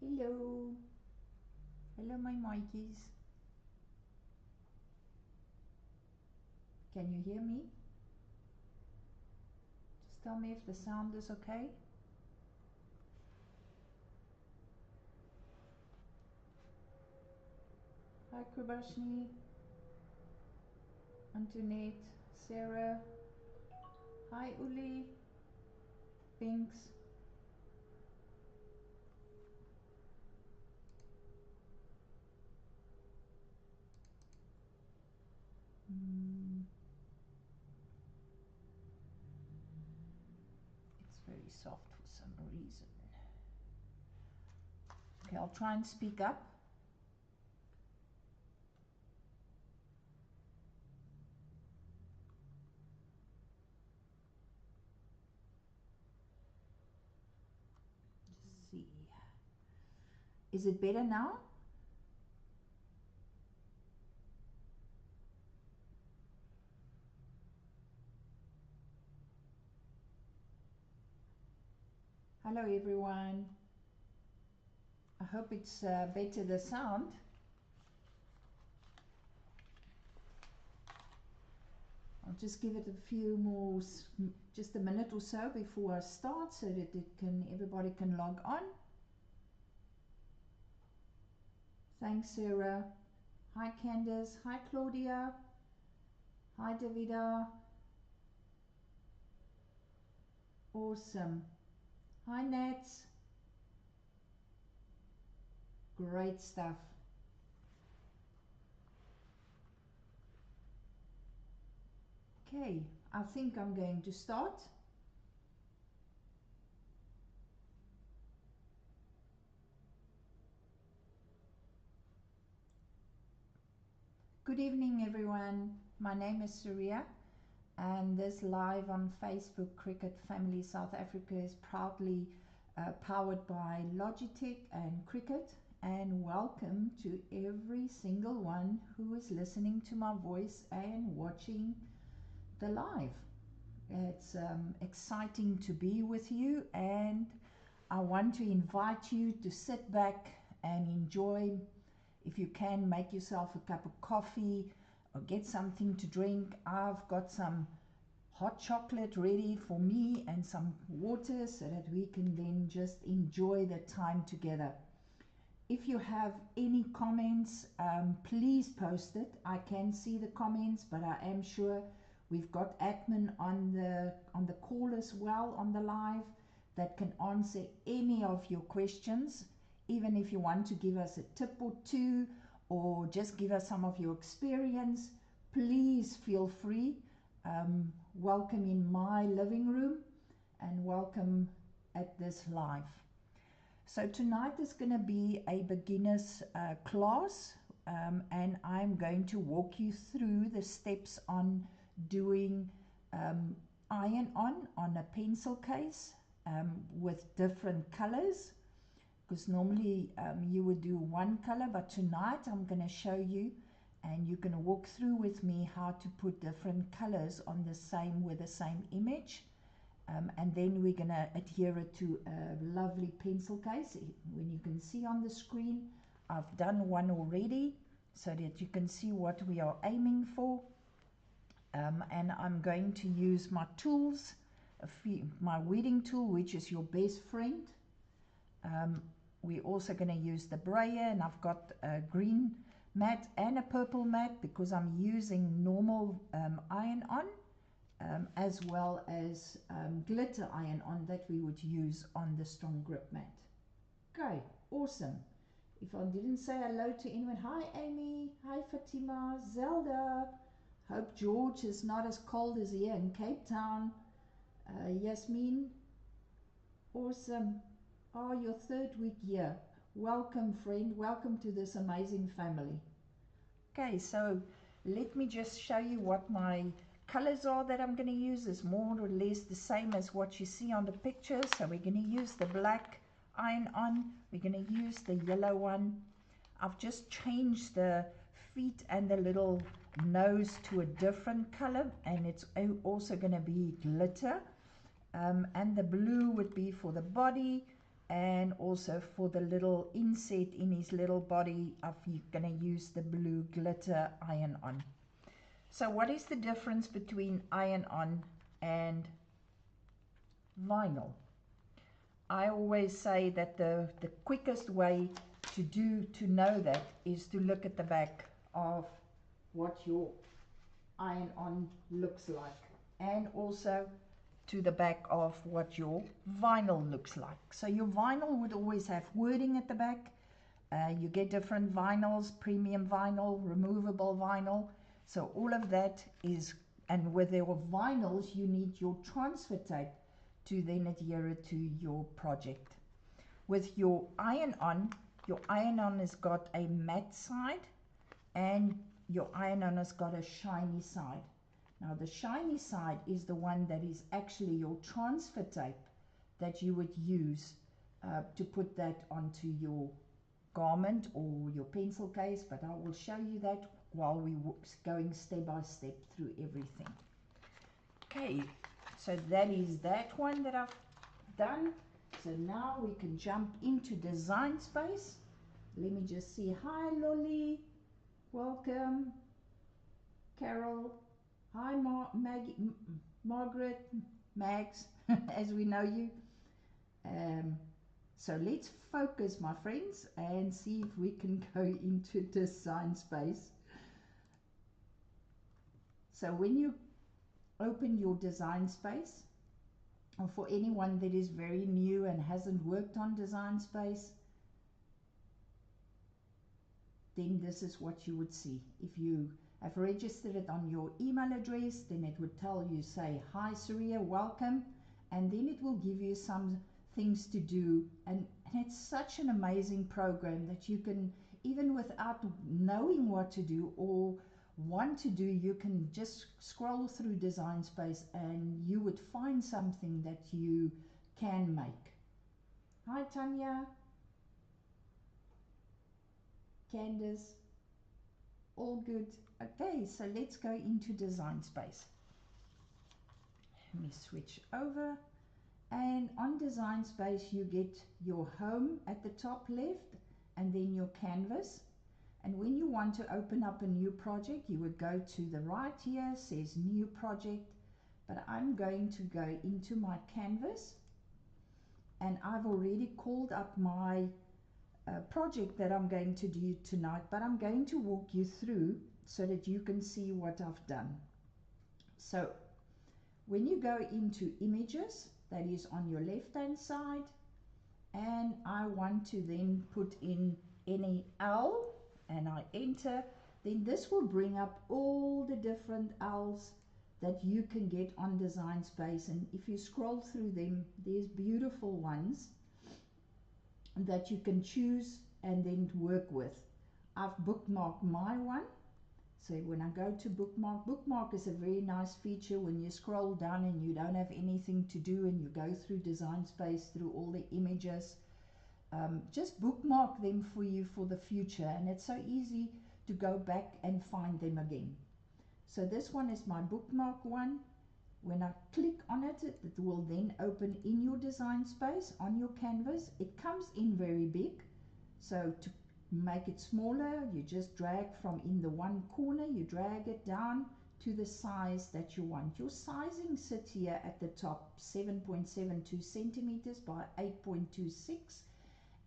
Hello. Hello, my Mikeys. Can you hear me? Just tell me if the sound is okay. Hi, Kribashni, Antoinette, Sarah. Hi, Uli, Pinks. It's very soft for some reason. Okay, I'll try and speak up. Just see. Is it better now? Hello, everyone. I hope it's better, the sound. I'll just give it a few more, just a minute or so before I start, so that everybody can log on. Thanks, Sarah. Hi, Candace. Hi, Claudia. Hi, Davida. Awesome. Hi, Nats. Great stuff. Okay, I think I'm going to start. Good evening, everyone. My name is Soria, and this live on Facebook Cricut Family South Africa is proudly powered by Logitech and Cricut. And welcome to every single one who is listening to my voice and watching the live. It's exciting to be with you, and I want to invite you to sit back and enjoy. If you can, make yourself a cup of coffee or get something to drink. I've got some hot chocolate ready for me and some water, so that we can then just enjoy the time together. If you have any comments, please post it. I can see the comments, but I am sure we've got admin on the call as well, on the live, that can answer any of your questions. Even if you want to give us a tip or two, or just give us some of your experience, please feel free. Welcome in my living room, and welcome at this live. So tonight is going to be a beginner's class, and I'm going to walk you through the steps on doing iron-on a pencil case with different colors, because normally you would do one color, but tonight I'm going to show you, and you're going to walk through with me how to put different colors on the same image. And then we're going to adhere it to a lovely pencil case. When you can see on the screen, I've done one already, so that you can see what we are aiming for. And I'm going to use my tools, my weeding tool, which is your best friend. We're also going to use the brayer, and I've got a green mat and a purple mat, because I'm using normal iron-on, as well as glitter iron-on that we would use on the strong grip mat. Okay, awesome. If I didn't say hello to anyone, hi Amy, hi Fatima, Zelda. Hope George is not as cold as here in Cape Town. Yasmin, awesome. Oh, your third week here. Welcome, friend. Welcome to this amazing family. Okay, so let me just show you what my colors are that I'm going to use. Is more or less the same as what you see on the picture. So we're going to use the black iron-on. We're going to use the yellow one. I've just changed the feet and the little nose to a different color, and it's also going to be glitter. And the blue would be for the body, and also for the little inset in his little body, I'm going to use the blue glitter iron-on. So what is the difference between iron-on and vinyl? I always say that the quickest way to know that is to look at the back of what your iron-on looks like, and also to the back of what your vinyl looks like. So your vinyl would always have wording at the back. You get different vinyls, premium vinyl, removable vinyl. So all of that is, and with your vinyls you need your transfer tape to then adhere it to your project. With your iron-on has got a matte side and your iron-on has got a shiny side. Now the shiny side is the one that is actually your transfer tape that you would use to put that onto your garment or your pencil case, but I will show you that while we're going step by step through everything. Okay, so that is that one that I've done. So now we can jump into Design Space. Let me just see. Hi Lolly, welcome. Carol, hi Maggie, Margaret, Mags, as we know you. So let's focus, my friends, and see if we can go into Design Space. So when you open your Design Space, or for anyone that is very new and hasn't worked on Design Space, then this is what you would see. If you have registered it on your email address, then it would tell you, say, hi Soria, welcome, and then it will give you some things to do, and it's such an amazing program that you can, even without knowing what to do or want to do, you can just scroll through Design Space and you would find something that you can make. Hi Tanya, Candace, all good. Okay, so let's go into Design Space. Let me switch over, and on Design Space you get your home at the top left and then your canvas. And when you want to open up a new project, you would go to the right here, says new project, but I'm going to go into my canvas, and I've already called up my project that I'm going to do tonight, but I'm going to walk you through so that you can see what I've done. So when you go into images, that is on your left hand side, and I want to then put in any L, and I enter, then this will bring up all the different L's that you can get on Design Space. And if you scroll through them, there's beautiful ones that you can choose and then work with. I've bookmarked my one. So when I go to bookmark is a very nice feature when you scroll down and you don't have anything to do and you go through Design Space, through all the images. Just bookmark them for you for the future, and it's so easy to go back and find them again. So this one is my bookmark one. When I click on it, it will then open in your Design Space on your canvas. It comes in very big, so to make it smaller, you just drag from in the one corner, you drag it down to the size that you want. Your sizing sits here at the top, 7.72 centimeters by 8.26.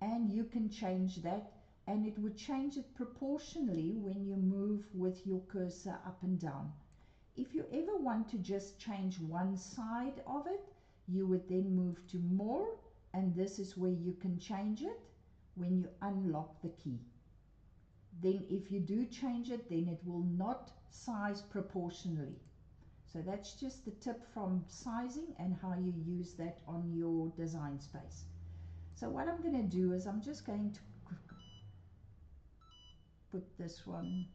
And you can change that, and it would change it proportionally when you move with your cursor up and down. If you ever want to just change one side of it, you would then move to more, and this is where you can change it when you unlock the key. Then if you do change it, then it will not size proportionally. So that's just the tip from sizing and how you use that on your Design Space. So what I'm going to do is I'm just going to put this one,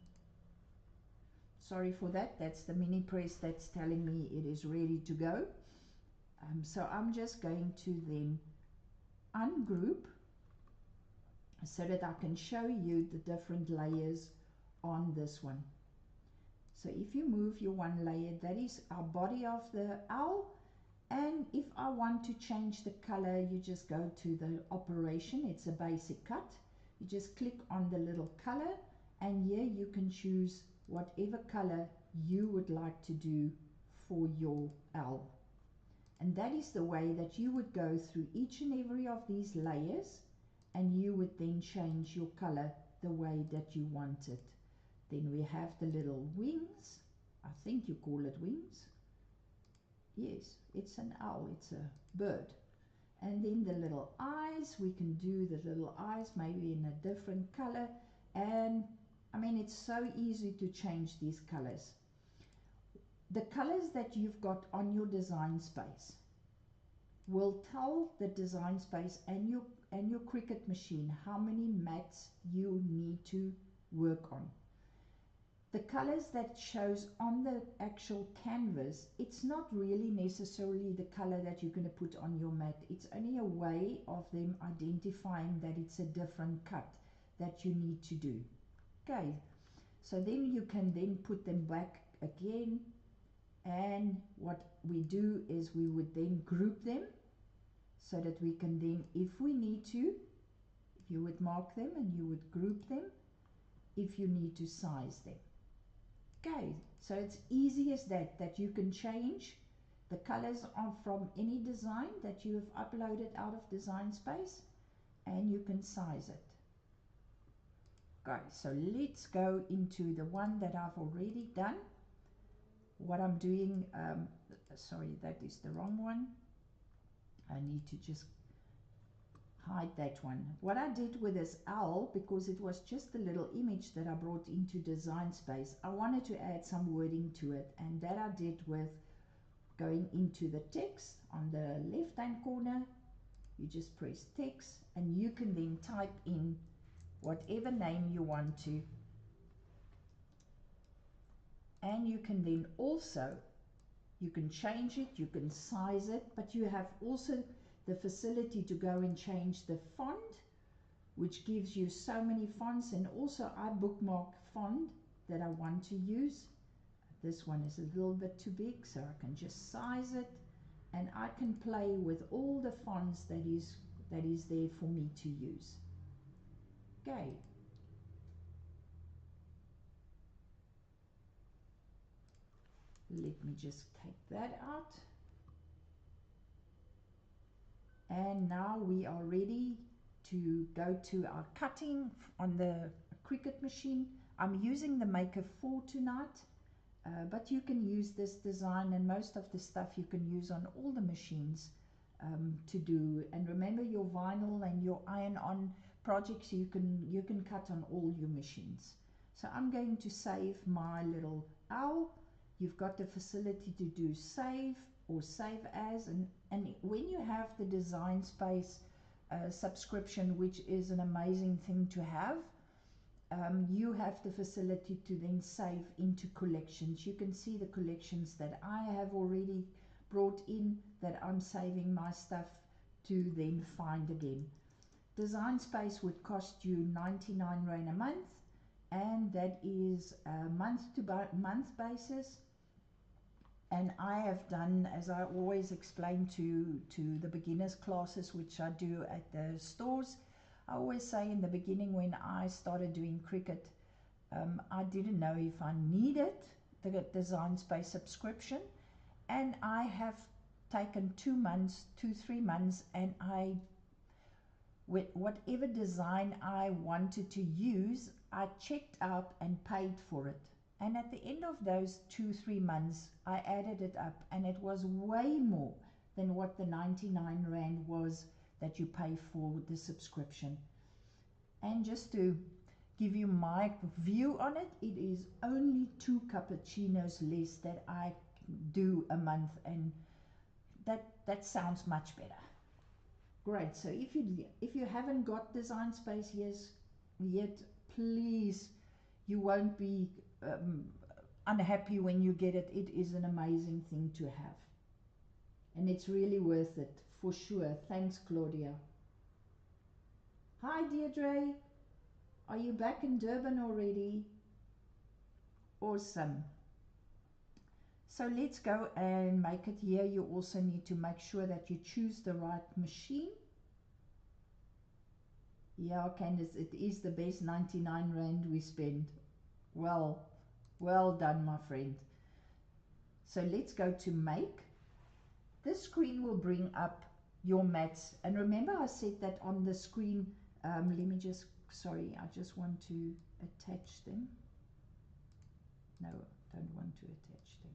sorry for that, that's the mini press that's telling me it is ready to go. So I'm just going to then ungroup so that I can show you the different layers on this one. So if you move your one layer, that is our body of the owl, And if I want to change the color, you just go to the operation. It's a basic cut. You just click on the little color, and here you can choose whatever color you would like to do for your owl. And that is the way that you would go through each and every of these layers, and you would then change your color the way that you want it. Then we have the little wings. I think you call it wings. Yes, it's an owl, it's a bird. And then the little eyes, we can do the little eyes maybe in a different color. And I mean, it's so easy to change these colors. The colors that you've got on your design space will tell the design space and your Cricut machine how many mats you need to work on. The colors that shows on the actual canvas, it's not really necessarily the color that you're going to put on your mat. It's only a way of them identifying that it's a different cut that you need to do. Okay, so then you can then put them back again, and what we do is we would then group them so that we can then, if we need to, if you would mark them and you would group them if you need to size them. Okay, so it's easy as that, that you can change the colors from any design that you have uploaded out of Design Space, and you can size it. Okay, so let's go into the one that I've already done. What I'm doing, sorry, that is the wrong one. I need to just hide that one. What I did with this owl, because it was just a little image that I brought into Design Space, I wanted to add some wording to it, and that I did with going into the text on the left hand corner. You just press text, and you can then type in whatever name you want to, and you can then also, you can change it, you can size it, but you have also the facility to go and change the font, which gives you so many fonts. And also I bookmark font that I want to use. This one is a little bit too big, so I can just size it, and I can play with all the fonts that is there for me to use. Okay, let me just take that out. And now we are ready to go to our cutting on the Cricut machine. I'm using the Maker 4 tonight, but you can use this design and most of the stuff you can use on all the machines to do. And remember, your vinyl and your iron-on projects you can cut on all your machines. So I'm going to save my little owl. You've got the facility to do save or save as, and when you have the Design Space subscription, which is an amazing thing to have, you have the facility to then save into collections. You can see the collections that I have already brought in, that I'm saving my stuff to then find again. Design Space would cost you 99 Rand a month, and that is a month to month basis. And I have done, as I always explain to the beginners classes, which I do at the stores, I always say in the beginning when I started doing Cricut, I didn't know if I needed the Design Space subscription, and I have taken 2 months, 3 months, and with whatever design I wanted to use, I checked out and paid for it. And at the end of those 2-3 months, I added it up, and it was way more than what the 99 Rand was that you pay for the subscription. And just to give you my view on it, it is only 2 cappuccinos less that I do a month, and that sounds much better. Great. So if you haven't got Design Space yet, please, you won't be unhappy when you get it. It is an amazing thing to have, and it's really worth it for sure. Thanks, Claudia. Hi, Deirdre. Are you back in Durban already? Awesome. So let's go and make it here. You also need to make sure that you choose the right machine. Yeah, Candice, it is the best 99 Rand we spend. Well done, my friend. So let's go to make. This screen will bring up your mats. And remember I said that on the screen, let me just, sorry, I just want to attach them. No, I don't want to attach them.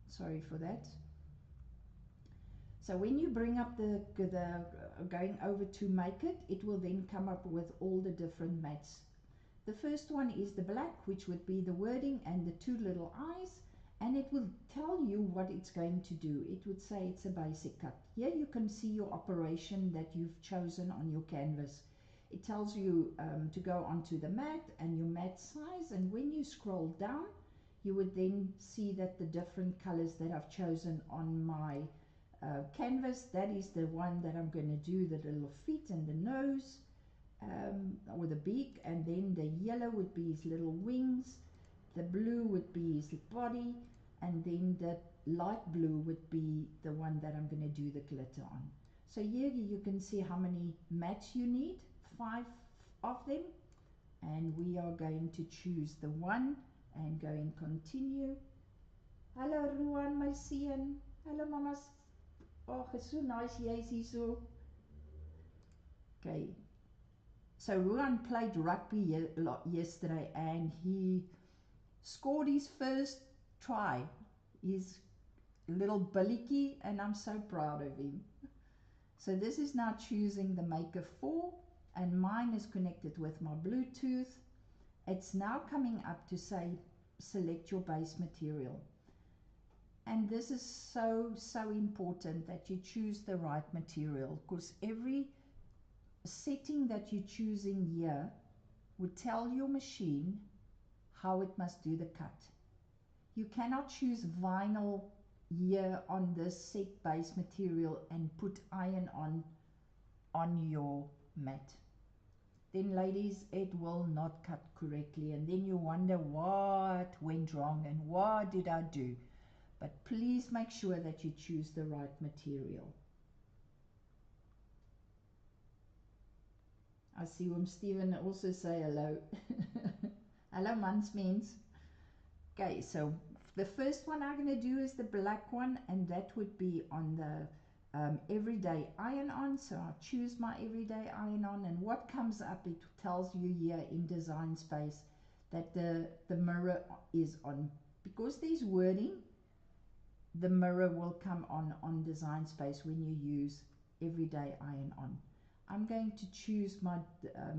Sorry for that. So when you bring up the going over to make it, it will then come up with all the different mats. The first one is the black, which would be the wording and the two little eyes, and it will tell you what it's going to do. It would say it's a basic cut. Here you can see your operation that you've chosen on your canvas. It tells you to go onto the mat and your mat size, and when you scroll down, you would then see that the different colors that I've chosen on my canvas, that is the one that I'm going to do the little feet and the nose, or the beak, and then the yellow would be his little wings, the blue would be his body, and then the light blue would be the one that I'm going to do the glitter on. So here you can see how many mats you need, 5 of them, and we are going to choose the one and go and continue. Hello Ruan, my seun. Hello mamas. Oh, it's so nice jy's hier so. Okay. So Ruan played rugby yesterday and he scored his first try. His little billikie, and I'm so proud of him. So this is now choosing the Maker 4, and mine is connected with my Bluetooth. It's now coming up to say select your base material. And this is so important that you choose the right material, because every setting that you're choosing here would tell your machine how it must do the cut. You cannot choose vinyl here on this set base material and put iron-on on your mat. Then ladies, it will not cut correctly, and then you wonder what went wrong and what did I do. But please make sure that you choose the right material. I see Stephen also say hello. Hello mansmens. Okay, so the first one I'm going to do is the black one, and that would be on the everyday iron-on. So I'll choose my everyday iron-on, and what comes up, it tells you here in Design Space that the mirror is on. Because there's wording, the mirror will come on Design Space when you use everyday iron-on. I'm going to choose my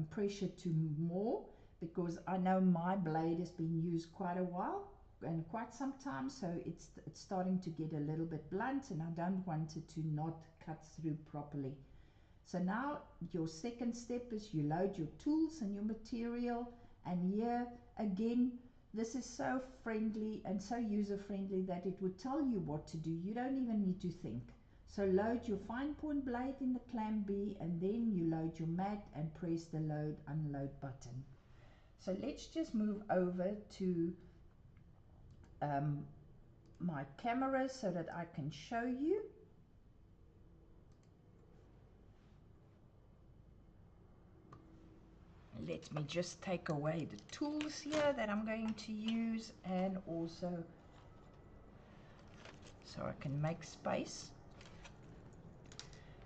pressure to more, because I know my blade has been used quite a while and quite some time, so it's starting to get a little bit blunt, and I don't want it to not cut through properly. So now your second step is you load your tools and your material, and here again, this is so friendly and so user friendly that it would tell you what to do. You don't even need to think. So load your fine point blade in the clamp B, and then you load your mat and press the load unload button. So let's just move over to my camera so that I can show you. Let me just take away the tools here that I'm going to use, and also so I can make space.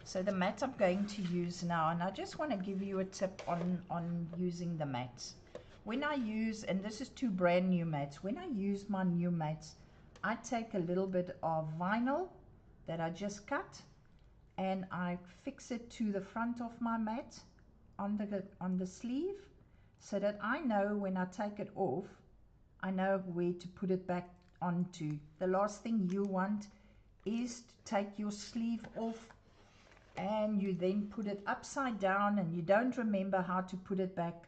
So the mat I'm going to use now, and I just want to give you a tip on using the mats. When I use, and this is 2 brand new mats, when I use my new mats, I take a little bit of vinyl that I just cut, and I fix it to the front of my mat on the sleeve, so that I know when I take it off, I know where to put it back onto. The last thing you want is to take your sleeve off and you then put it upside down and you don't remember how to put it back,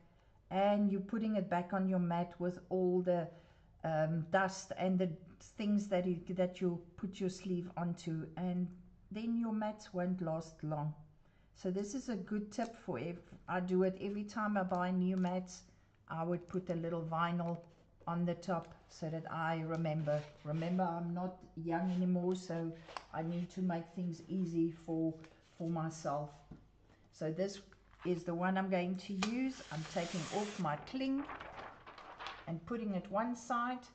and you're putting it back on your mat with all the dust and the things that you'll put your sleeve onto, and then your mats won't last long. So this is a good tip for I do it every time I buy new mats. I would put a little vinyl on the top so that I remember. Remember, I'm not young anymore, so I need to make things easy for myself. So this is the one I'm going to use. I'm taking off my cling and putting it one side,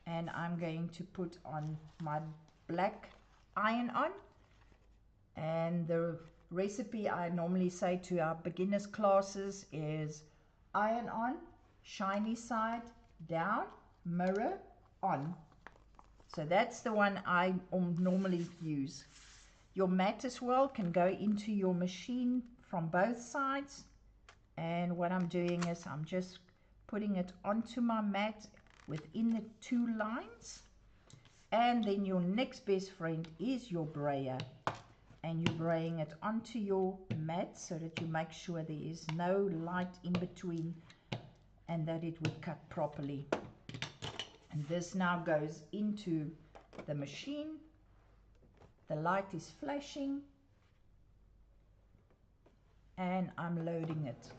and I'm going to put on my black iron-on. And the recipe I normally say to our beginners classes is iron-on, shiny side down, mirror on. So that's the one I normally use. Your mat as well can go into your machine from both sides. And what I'm doing is I'm just putting it onto my mat within the 2 lines. And then your next best friend is your brayer. And you're braying it onto your mat so that you make sure there is no light in between and that it would cut properly. And this now goes into the machine. The light is flashing and I'm loading it.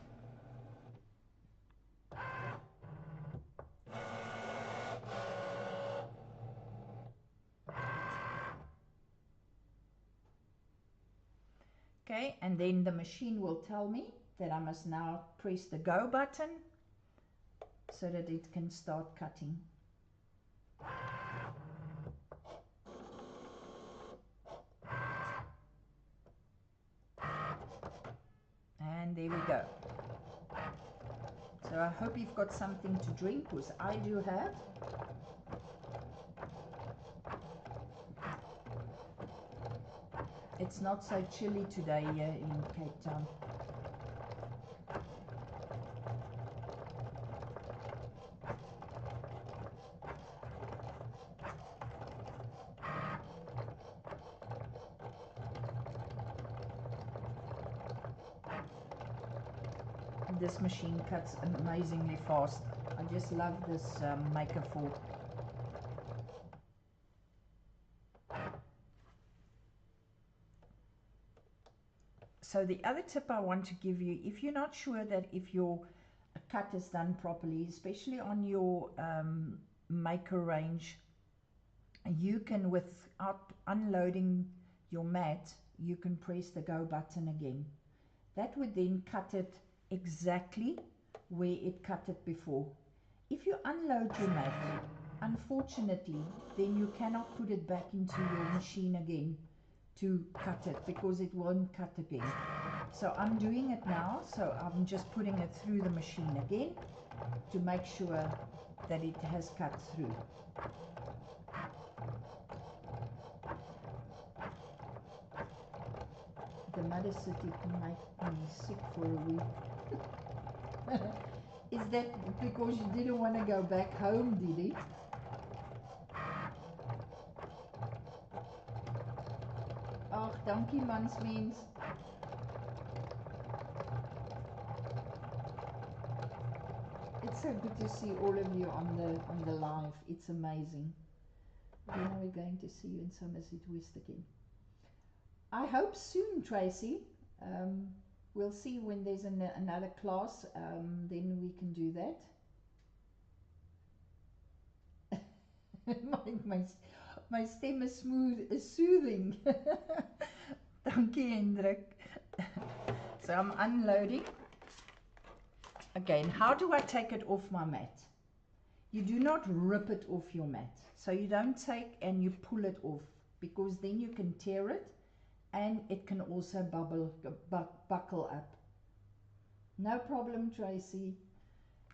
Okay, and then the machine will tell me that I must now press the go button so that it can start cutting. And there we go. So I hope you've got something to drink, because I do have. It's not so chilly today here in Cape Town. This machine cuts amazingly fast. I just love this maker fork. So the other tip I want to give you, if you're not sure that if your cut is done properly, especially on your maker range, you can, without unloading your mat, you can press the go button again. That would then cut it exactly where it cut it before. If you unload your mat, unfortunately, then you cannot put it back into your machine again to cut it, because it won't cut again. So I'm doing it now, so I'm just putting it through the machine again to make sure that it has cut through. The mother city can make me sick for a week. Is that because you didn't want to go back home, did it? Ach, dankie mansmens. It's so good to see all of you on the live. It's amazing. When are we going to see you in Somerset West again? I hope soon, Tracy. We'll see when there's another class, then we can do that. my stem is smooth, is soothing. Dankie, Hendrik. So I'm unloading. Again, how do I take it off my mat? You do not rip it off your mat. So you don't take and you pull it off, because then you can tear it. And it can also buckle up. No problem, Tracy.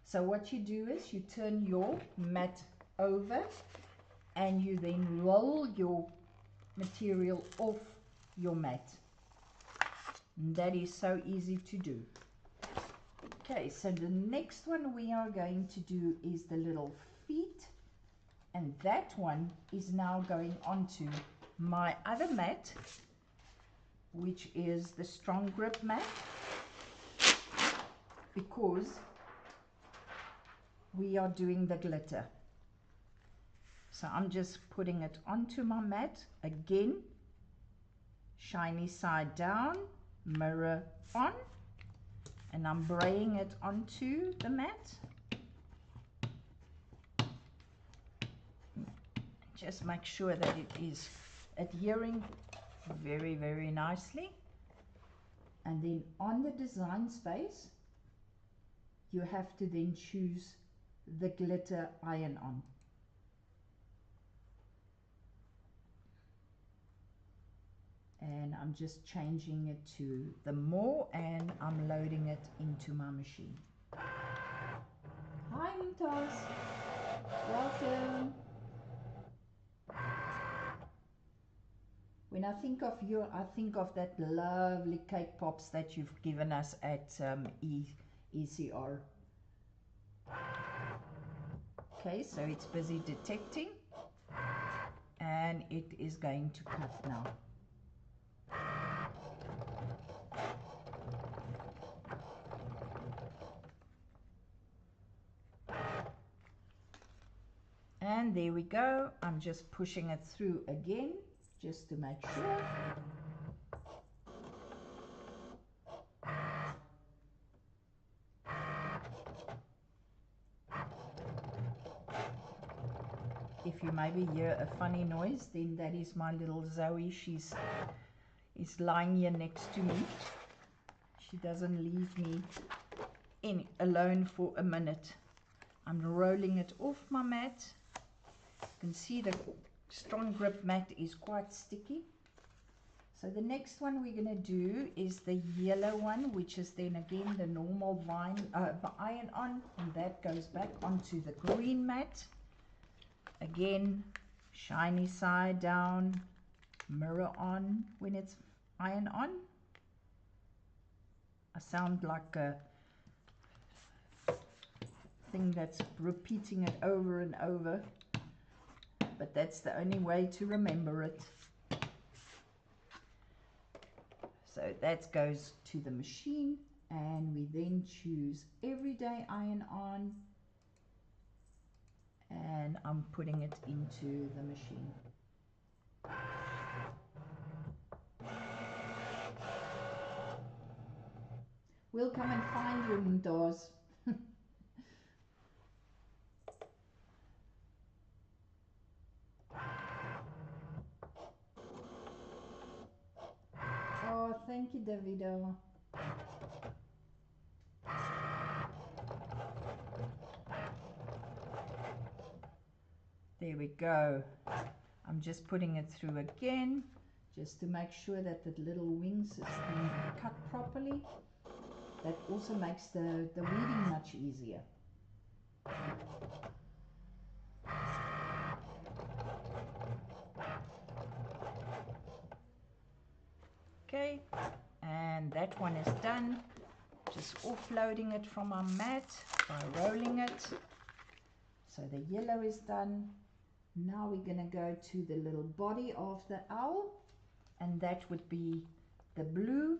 So what you do is you turn your mat over and you then roll your material off your mat. And that is so easy to do. Okay, so the next one we are going to do is the little feet. And that one is now going onto my other mat, which is the strong grip mat, because we are doing the glitter. So I'm just putting it onto my mat again, shiny side down, mirror on, and I'm braying it onto the mat. just make sure that it is adhering very, very nicely. And then on the design space, you have to then choose the glitter iron-on. And I'm just changing it to the more, and I'm loading it into my machine. Hi Mumtaz, welcome. When I think of you, I think of that lovely cake pops that you've given us at ECR. Okay, so it's busy detecting, and it is going to cut now. And there we go. I'm just pushing it through again, just to make sure. If you maybe hear a funny noise, then that is my little Zoe. She's lying here next to me. She doesn't leave me alone for a minute. I'm rolling it off my mat. You can see the strong grip mat is quite sticky. So the next one we're going to do is the yellow one, which is then again the normal iron-on, and that goes back onto the green mat. Again, shiny side down, mirror on when it's iron-on. I sound like a thing that's repeating it over and over, but that's the only way to remember it. So that goes to the machine, and we then choose everyday iron-on, and I'm putting it into the machine. We'll come and find you, Mumtaz. Oh, thank you, Davido. There we go. I'm just putting it through again, just to make sure that the little wings is being cut properly. That also makes the weeding much easier. Okay, and that one is done. Just offloading it from our mat by rolling it. So the yellow is done. Now we're going to go to the little body of the owl, and that would be the blue.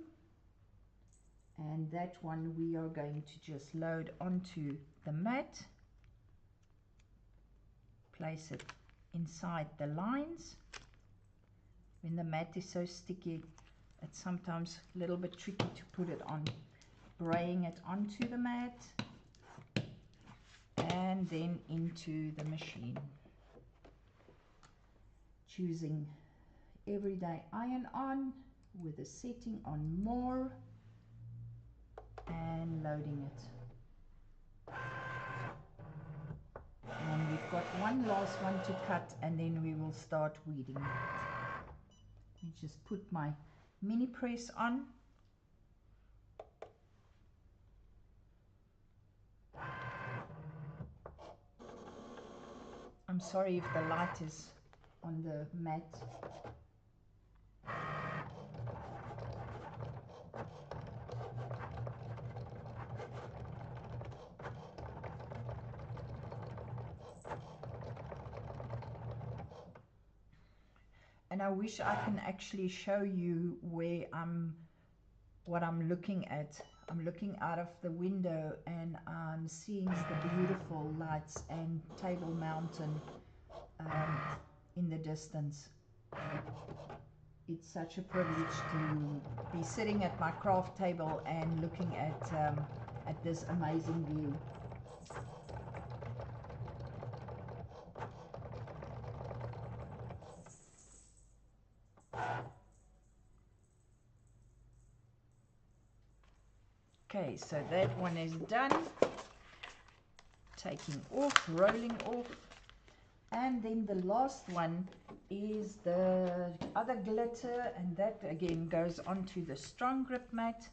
And that one we are going to just load onto the mat. Place it inside the lines. When the mat is so sticky, it's sometimes a little bit tricky to put it on. Braying it onto the mat and then into the machine. Choosing everyday iron-on with a setting on more and loading it. And we've got one last one to cut, and then we will start weeding. You just put my mini press on. I'm sorry if the light is on the mat. And I wish I can actually show you where what I'm looking at. I'm looking out of the window and I'm seeing the beautiful lights and Table Mountain in the distance. It's such a privilege to be sitting at my craft table and looking at this amazing view. . Okay, so that one is done. Taking off, rolling off. And then the last one is the other glitter, and that again goes onto the strong grip mat.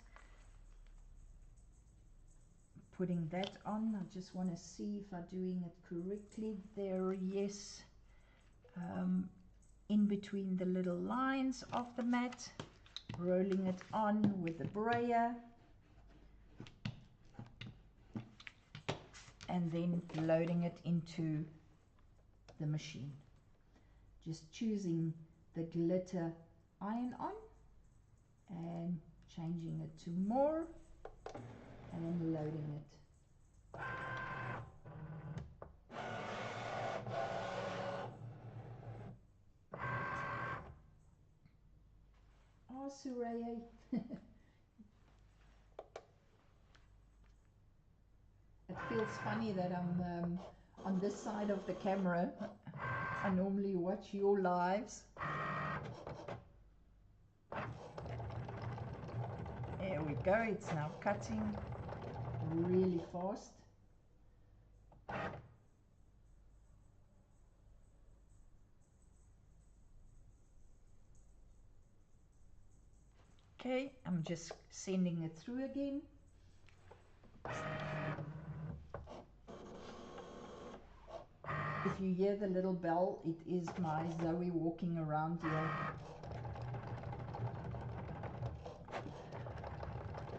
Putting that on, I just want to see if I'm doing it correctly there. Yes, in between the little lines of the mat, rolling it on with the brayer, and then loading it into the machine. Just choosing the glitter iron-on and changing it to more and loading it. Oh, Soria. It feels funny that I'm on this side of the camera. I normally watch your lives. There we go, it's now cutting really fast. Okay, I'm just sending it through again. If you hear the little bell, it is my Zoe walking around here.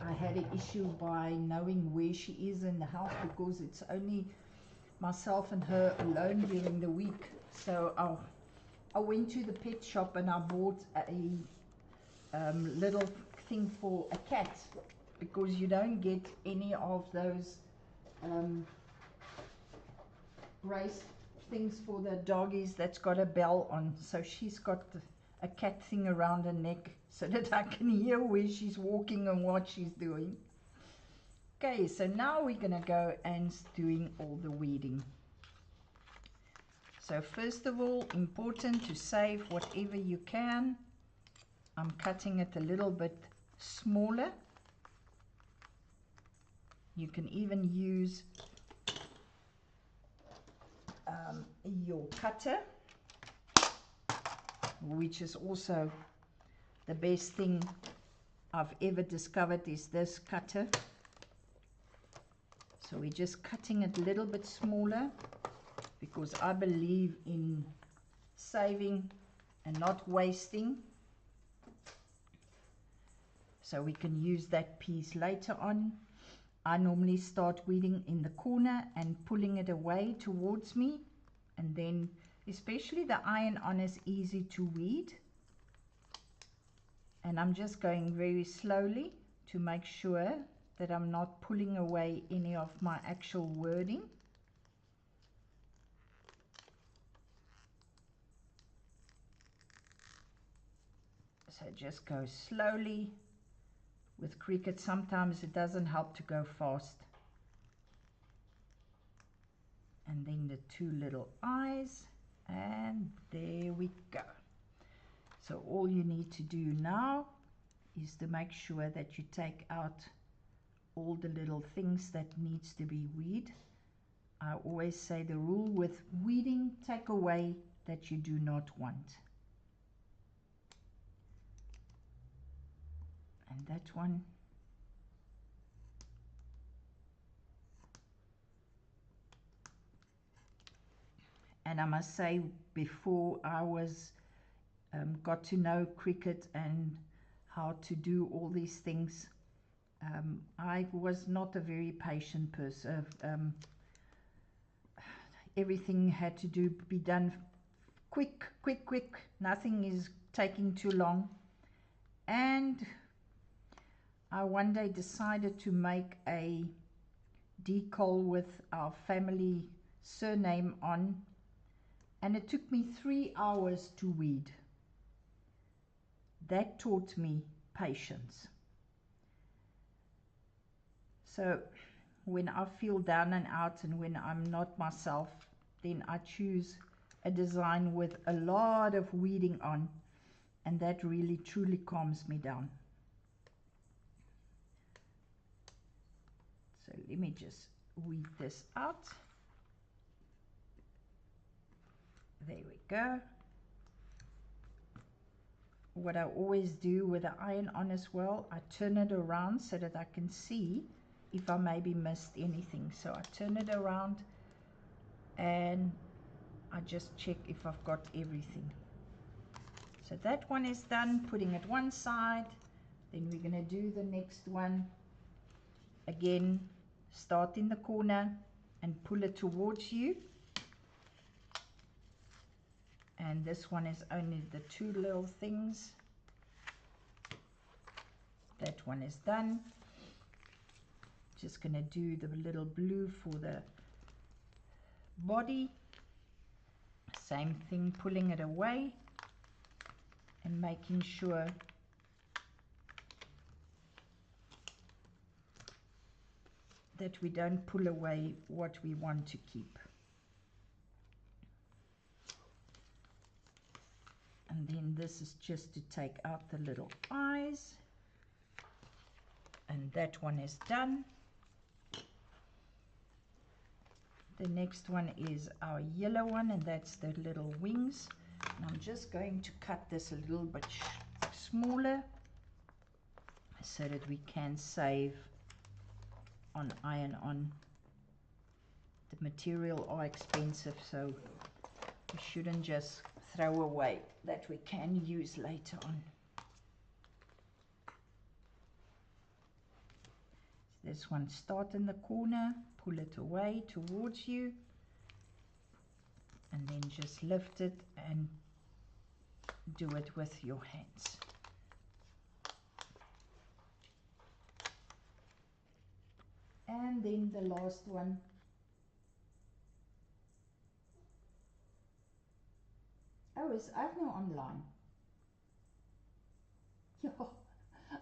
I had an issue by knowing where she is in the house because it's only myself and her alone during the week. So I went to the pet shop and I bought a little thing for a cat, because you don't get any of those race things for the doggies that's got a bell on. So she's got a cat thing around her neck so that I can hear where she's walking and what she's doing. Okay, so now we're gonna go and doing all the weeding. So first of all, important to save whatever you can. I'm cutting it a little bit smaller. You can even use your cutter, which is also the best thing I've ever discovered, is this cutter. So we're just cutting it a little bit smaller because I believe in saving and not wasting. So we can use that piece later on. I normally start weeding in the corner and pulling it away towards me, and then especially the iron-on is easy to weed, and I'm just going very slowly to make sure that I'm not pulling away any of my actual wording. So just go slowly. With Cricut, sometimes it doesn't help to go fast. And then the two little eyes, and there we go. So all you need to do now is to make sure that you take out all the little things that needs to be weed. I always say the rule with weeding, take away that you do not want. And that one. And I must say, before I was got to know Cricut and how to do all these things, I was not a very patient person. Everything had to be done quick. Nothing is taking too long. And I one day decided to make a decal with our family surname on, and it took me 3 hours to weed. That taught me patience. So when I feel down and out and when I'm not myself, then I choose a design with a lot of weeding on, and that really truly calms me down. let me just weed this out. There we go. What I always do with the iron-on as well, I turn it around so that I can see if I maybe missed anything. So I turn it around and I just check if I've got everything. So that one is done, putting it one side. Then we're going to do the next one. Again, start in the corner and pull it towards you. And this one is only the two little things. That one is done. Just going to do the little blue for the body. Same thing, pulling it away and making sure that we don't pull away what we want to keep. And then this is just to take out the little eyes. And that one is done. The next one is our yellow one, and that's the little wings. And I'm just going to cut this a little bit smaller so that we can save on iron-on. The material are expensive, so we shouldn't just throw away that we can use later on. This one, start in the corner, pull it away towards you, and then just lift it and do it with your hands. And then the last one. Oh, is Arno online? Yeah,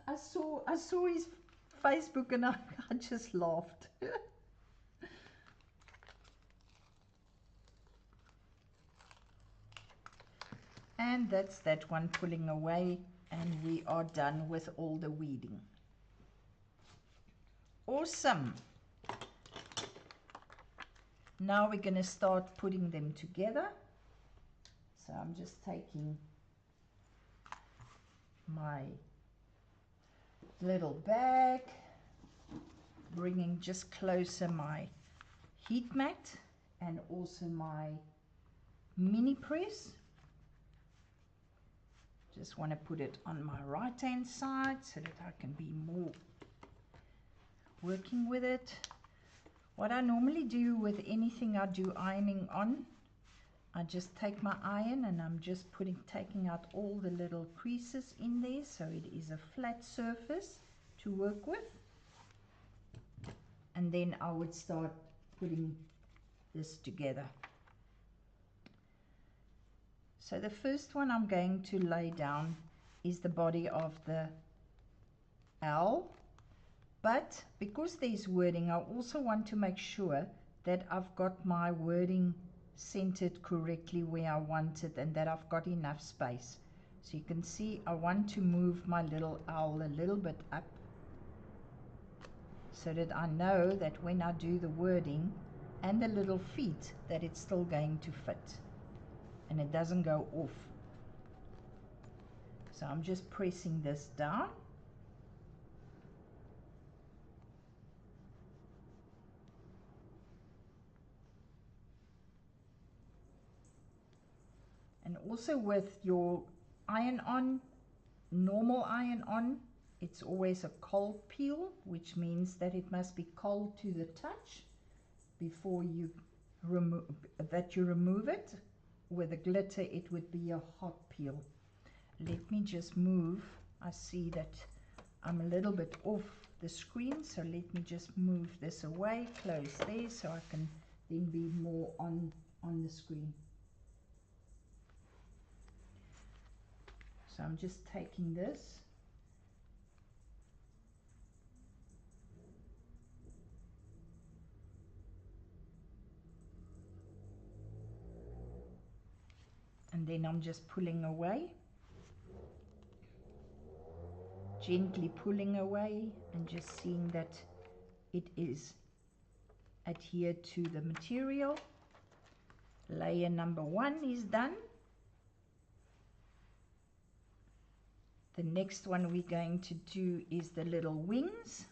I saw his Facebook and I just laughed. And that's that one pulling away, and we are done with all the weeding. Awesome. Now we're going to start putting them together. So I'm just taking my little bag, bringing just closer my heat mat and also my mini press. Just want to put it on my right hand side so that I can be more working with it. What I normally do with anything I do ironing on, I just take my iron and I'm just taking out all the little creases in there so it is a flat surface to work with. And then I would start putting this together. So the first one I'm going to lay down is the body of the owl. But because there's wording, I also want to make sure that I've got my wording centered correctly where I want it and that I've got enough space. So you can see I want to move my little owl a little bit up so that I know that when I do the wording and the little feet that it's still going to fit and it doesn't go off. So I'm just pressing this down. And also with your iron-on, normal iron-on, it's always a cold peel, which means that it must be cold to the touch before you remove it. With a glitter, it would be a hot peel. Let me just move. I see that I'm a little bit off the screen, so let me just move this away, close there, so I can then be more on the screen. So I'm just taking this and then I'm just pulling away, gently pulling away and just seeing that it is adhere to the material. Layer number 1 is done. The next one we're going to do is the little wings.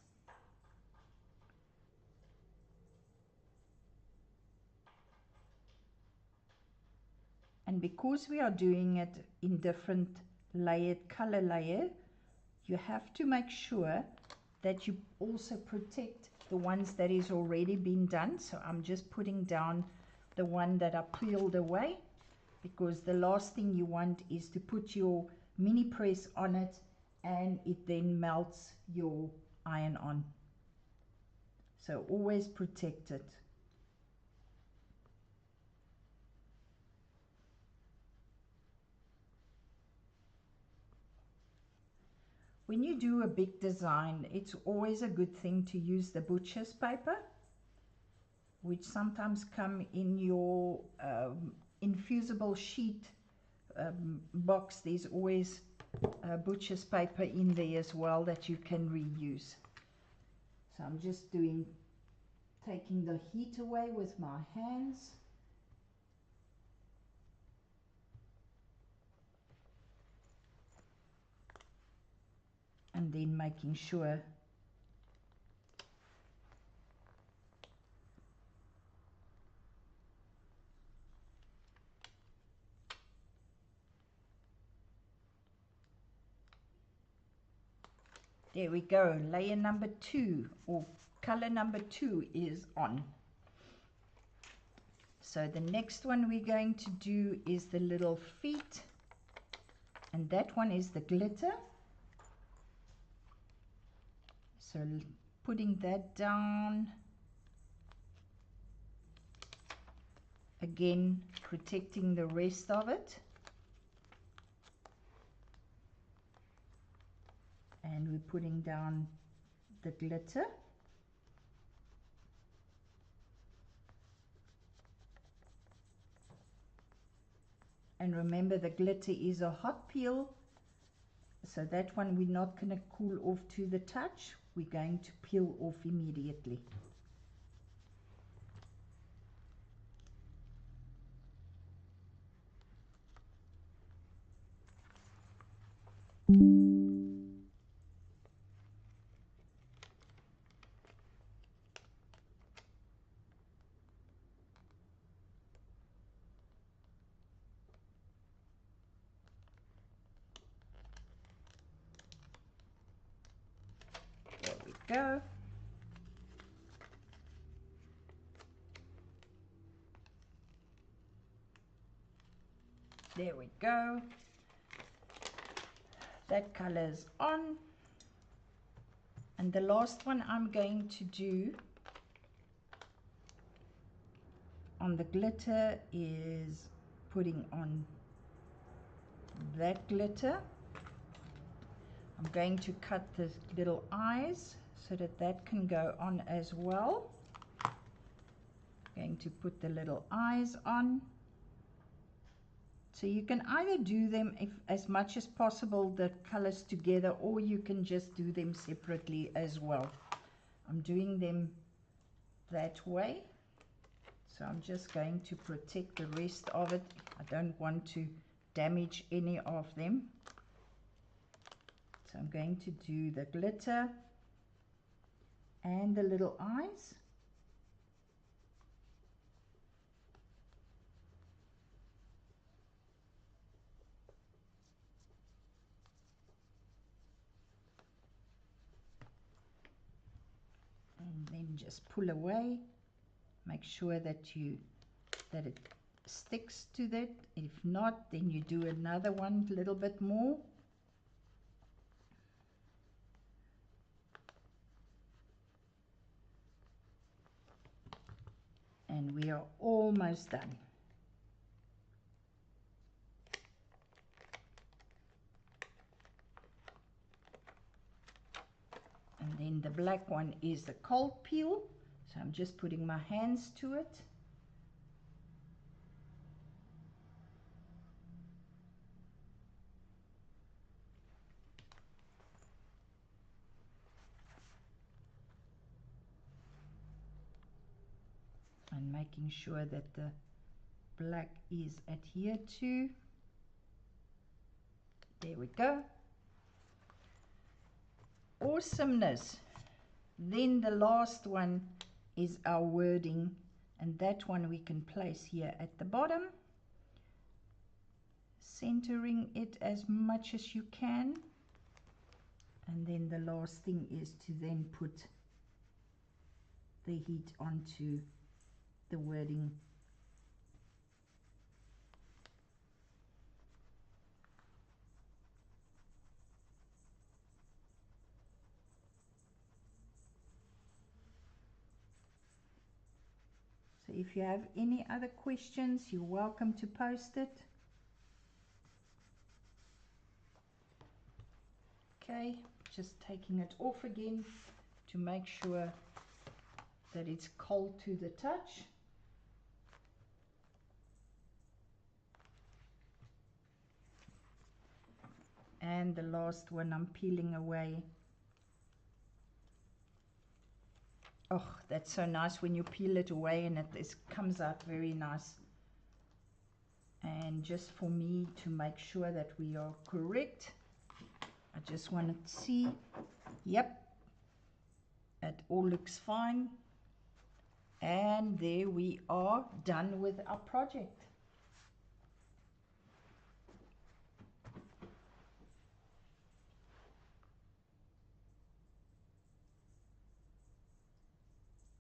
And because we are doing it in different color layer, you have to make sure that you also protect the ones that is already been done. So I'm just putting down the one that I peeled away, because the last thing you want is to put your mini press on it and it then melts your iron-on. So always protect it. When you do a big design, it's always a good thing to use the butcher's paper, which sometimes come in your infusible sheet box. There's always butcher's paper in there as well that you can reuse. So I'm just taking the heat away with my hands. And then making sure there we go. Layer number 2, or color number 2, is on. So the next one we're going to do is the little feet, and that one is the glitter. So putting that down, again protecting the rest of it, and we're putting down the glitter. And remember, the glitter is a hot peel, so that one we're not going to cool off to the touch. We're going to peel off immediately. There we go. There we go. That color is on. And the last one I'm going to do on the glitter is putting on that glitter. I'm going to cut the little eyes so that that can go on as well. Going to put the little eyes on. So you can either do them as much as possible, the colors together, or you can just do them separately as well. I'm doing them that way. So I'm just going to protect the rest of it. I don't want to damage any of them. So I'm going to do the glitter and the little eyes. And then just pull away. Make sure that it sticks to that. If not, then you do another one a little bit more. And we are almost done. And then the black one is the cold peel. So I'm just putting my hands to it. making sure that the black is adhered to. There we go. Awesomeness. Then the last one is our wording, and that one we can place here at the bottom, centering it as much as you can. And then the last thing is to then put the heat onto the wording. So if you have any other questions, you're welcome to post it. Okay, just taking it off again to make sure that it's cold to the touch. And the last one I'm peeling away. Oh, that's so nice when you peel it away and it comes out very nice. And just for me to make sure that we are correct, I just want to see, yep, it all looks fine. And there we are, done with our project.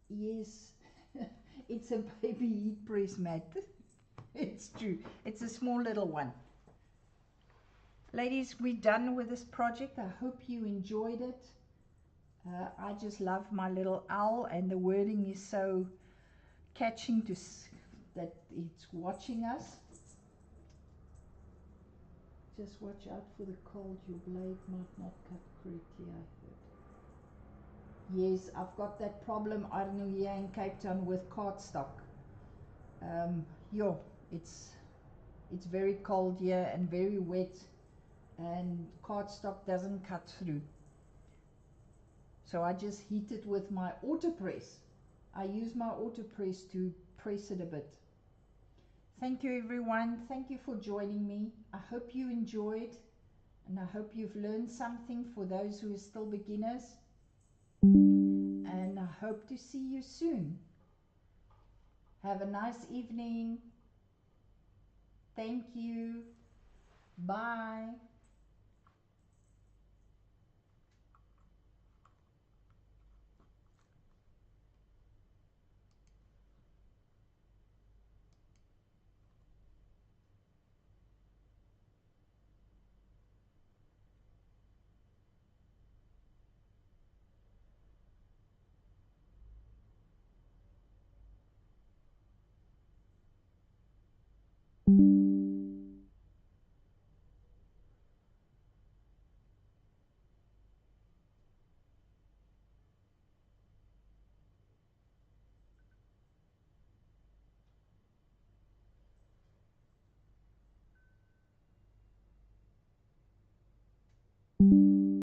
Yes, it's a baby heat press mat. It's true. It's a small little one. Ladies, we're done with this project. I hope you enjoyed it. I just love my little owl, and the wording is so catching to that it's watching us. Just watch out for the cold. Your blade might not cut correctly, I heard. Yes, I've got that problem, I don't know, here in Cape Town with cardstock. It's very cold here and very wet, and cardstock doesn't cut through. So I just heat it with my auto press. I use my auto press to press it a bit. Thank you everyone. Thank you for joining me. I hope you enjoyed, and I hope you've learned something for those who are still beginners. And I hope to see you soon. Have a nice evening. Thank you. Bye.